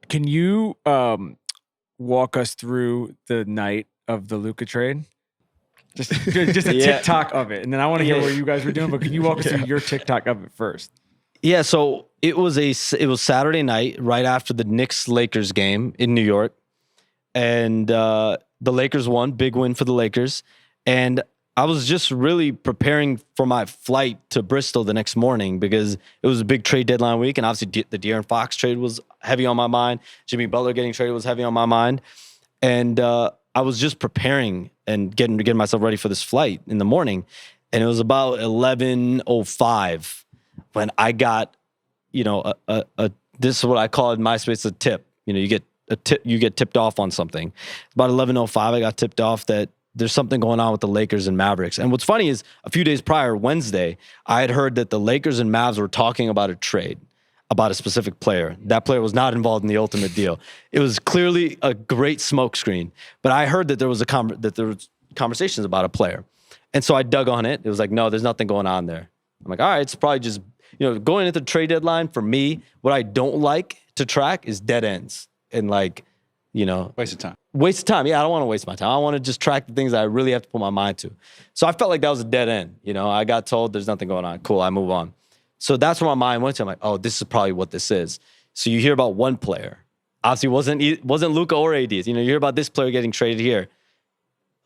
Can you walk us through the night of the Luka trade? Just a TikTok of it, and then I want to hear what you guys were doing. But can you walk us through your TikTok of it first? Yeah, so it was Saturday night, right after the Knicks-Lakers game in New York, and the Lakers won, big win for the Lakers, and I was just really preparing for my flight to Bristol the next morning because it was a big trade deadline week, and obviously the De'Aaron Fox trade was heavy on my mind. Jimmy Butler getting traded was heavy on my mind, and I was just preparing and getting myself ready for this flight in the morning, and it was about 11:05 when I got, this is what I call in MySpace a tip. You get tipped off on something. About 11:05, I got tipped off that there's something going on with the Lakers and Mavericks. And what's funny is a few days prior, Wednesday, I had heard that the Lakers and Mavs were talking about a trade, about a specific player. That player was not involved in the ultimate deal. It was clearly a great smokescreen. But I heard that there was conversations about a player. And so I dug on it. It was like, no, there's nothing going on there. I'm like, all right, it's probably just, going into the trade deadline, for me, what I don't like to track is dead ends. And waste of time. Waste of time. Yeah, I don't want to waste my time. I want to just track the things I really have to put my mind to. So I felt like that was a dead end. I got told there's nothing going on. Cool, I move on. So that's where my mind went to. I'm like, oh, this is probably what this is. So you hear about one player. Obviously, wasn't Luka or AD. You hear about this player getting traded here.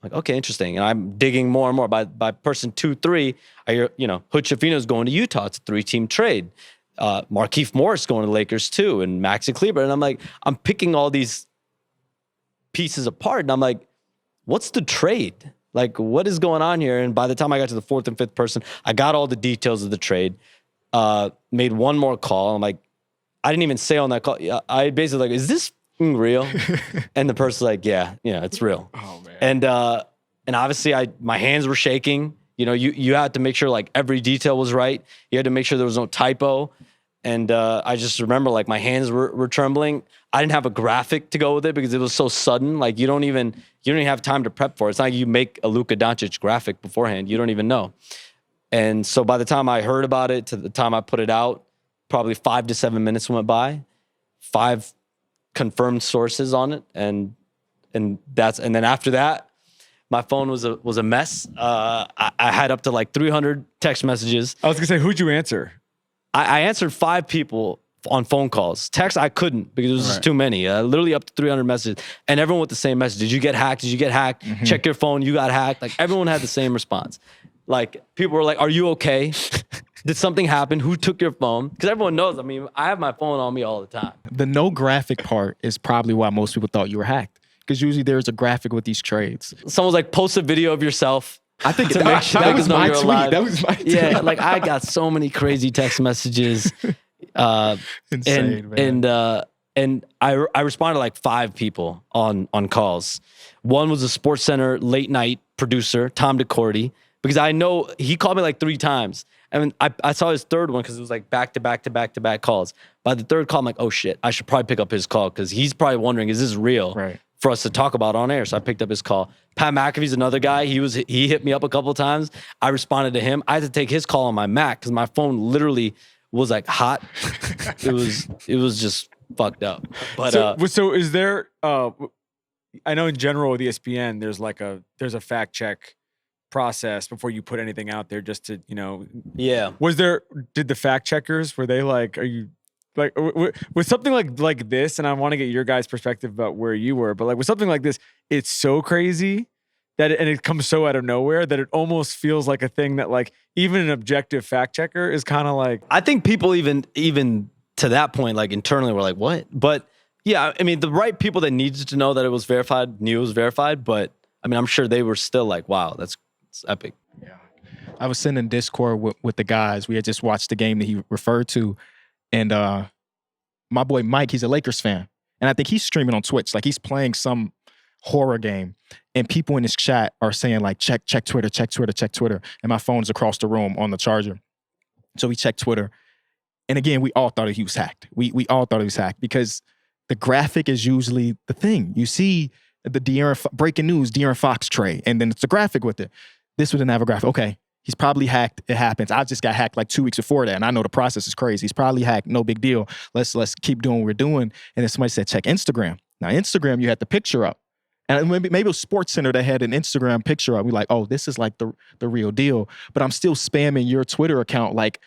I'm like, okay, interesting. And I'm digging more and more. By person 2-3, I hear, Hood Schifino's going to Utah. It's a 3-team trade. Markieff Morris going to the Lakers too, and Maxi Kleber. And I'm like, I'm picking all these pieces apart, and I'm like, what's the trade? Like, what is going on here? And by the time I got to the fourth and fifth person, I got all the details of the trade, made one more call. I'm like, I didn't even say on that call. I basically like, is this real? And the person's like, yeah, it's real. Oh, man. And obviously my hands were shaking. You had to make sure like every detail was right. You had to make sure there was no typo. And I just remember like my hands were trembling. I didn't have a graphic to go with it because it was so sudden. Like you don't even have time to prep for it. It's not like you make a Luka Doncic graphic beforehand. You don't even know. And so by the time I heard about it to the time I put it out, probably 5 to 7 minutes went by. 5 confirmed sources on it, and then after that, my phone was a mess. I had up to like 300 text messages. I was gonna say, who'd you answer? I answered 5 people on phone calls. Text, I couldn't because it was just too many. Literally up to 300 messages, and everyone with the same message. Did you get hacked? Did you get hacked? Mm-hmm. Check your phone. You got hacked. Like everyone had the same response. Like people were like, "Are you okay? Did something happen? Who took your phone?" Because everyone knows. I mean, I have my phone on me all the time. The no graphic part is probably why most people thought you were hacked. Because usually there's a graphic with these trades. Someone's like, post a video of yourself. I think to make sure that was my tweet. Alive. That was my tweet. Yeah, like I got so many crazy text messages. Insane, man. And I responded to like 5 people on calls. One was a Sports Center late night producer, Tom DeCourty, because I know he called me like 3 times. And I saw his third one because it was like back to back calls. By the third call, I'm like, oh shit, I should probably pick up his call because he's probably wondering, is this real for us to talk about on air? So I picked up his call. Pat McAfee's another guy. He hit me up a couple of times. I responded to him. I had to take his call on my Mac because my phone literally was like hot. It was just fucked up. But so is there? I know in general with ESPN, there's a fact check process before you put anything out there, just to Yeah. Did the fact checkers, were they like, are you like with something like this? And I want to get your guys' perspective about where you were, but like with something like this, it's so crazy that it comes so out of nowhere that it almost feels like a thing that like even an objective fact checker is kind of like. I think people even to that point, like internally, were like, what? But yeah, I mean, the right people that needed to know that it was verified knew it was verified. But I mean, I'm sure they were still like, wow, it's epic. Yeah. I was sitting in Discord with the guys. We had just watched the game that he referred to. And my boy Mike, he's a Lakers fan. And I think he's streaming on Twitch. Like he's playing some horror game. And people in his chat are saying like, check Twitter, check Twitter, check Twitter. And my phone's across the room on the charger. So we checked Twitter. And again, we all thought he was hacked. We all thought he was hacked because the graphic is usually the thing. You see the breaking news, De'Aaron Fox trade, and then it's a graphic with it. This one didn't have a graphic. Okay, He's probably hacked. It happens. I just got hacked like 2 weeks before that, and I know the process is crazy. He's probably hacked. No big deal. Let's keep doing what we're doing. And then somebody said, check Instagram. Now, Instagram, you had the picture up. And maybe it was Sports Center that had an Instagram picture up. We're like, oh, this is like the real deal. But I'm still spamming your Twitter account like,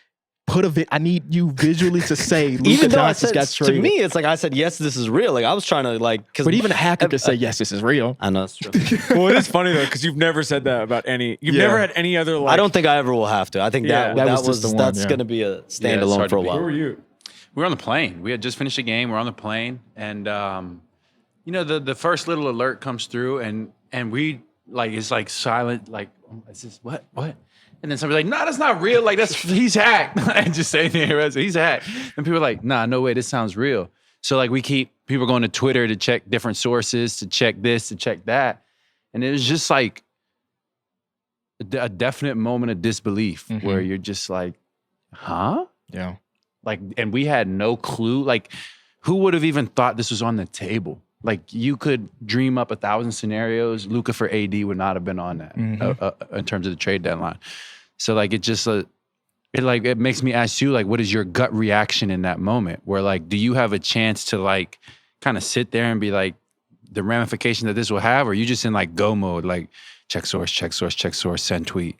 I need you visually to say Luka Even though I Doncic said, got to traded. me, it's like I said, yes, this is real. Like I was trying to like, But even a hacker could say, yes, this is real. I know it's true. Well, it is funny though because you've never said that about any. You've never had any other. Like, I don't think I ever will have to. I think Yeah. that was was just the one, that's yeah. going to be a hard standalone for a to beat. while. Where were you? We were on the plane. We had just finished a game. We're on the plane, and you know, the first little alert comes through, and we like it's like silent. Like, is this what? And then somebody's like, "No, that's not real. Like he's hacked." And just saying there, he's hacked. And people are like, "Nah, no way. This sounds real." So like we keep people going to Twitter to check different sources, to check this, to check that, and it was just like a definite moment of disbelief where you're just like, "Huh?" Yeah. Like, and we had no clue. Like, who would have even thought this was on the table? Like, you could dream up 1,000 scenarios. Luka for AD would not have been on that in terms of the trade deadline. So, like, it just it makes me ask you, like, what is your gut reaction in that moment? Where, like, do you have a chance to like kind of sit there and be like the ramification that this will have, or are you just in like go mode, like check source, send tweet?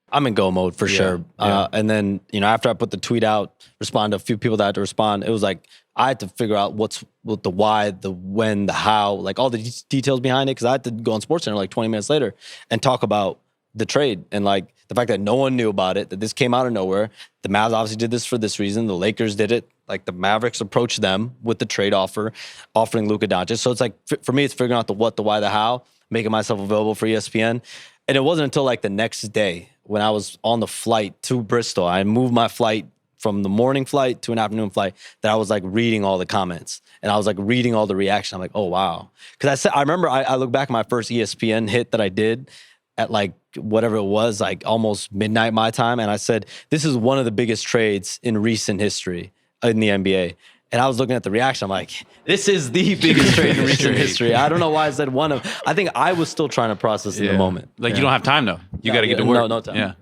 I'm in go mode for sure. yeah. And then, you know, after I put the tweet out, respond to a few people that had to respond, it was like I had to figure out what the why, the when, the how, like all the details behind it. Because I had to go on SportsCenter like 20 minutes later and talk about the trade and like the fact that no one knew about it, that this came out of nowhere. The Mavs obviously did this for this reason. The Lakers did it. Like the Mavericks approached them with the trade offer, offering Luka Doncic. So it's like, for me, it's figuring out the what, the why, the how, making myself available for ESPN. And it wasn't until like the next day when I was on the flight to Bristol, I moved my flight from the morning flight to an afternoon flight, that I was like reading all the comments and I was like reading all the reaction. I'm like, oh, wow. Because I remember I look back at my first ESPN hit that I did at like whatever it was, like almost midnight my time. And I said, this is one of the biggest trades in recent history in the NBA. And I was looking at the reaction. I'm like, this is the biggest trade in recent history. I don't know why I said one of. I think I was still trying to process in the moment. Like you don't have time though. You got to get to work. No time. Yeah.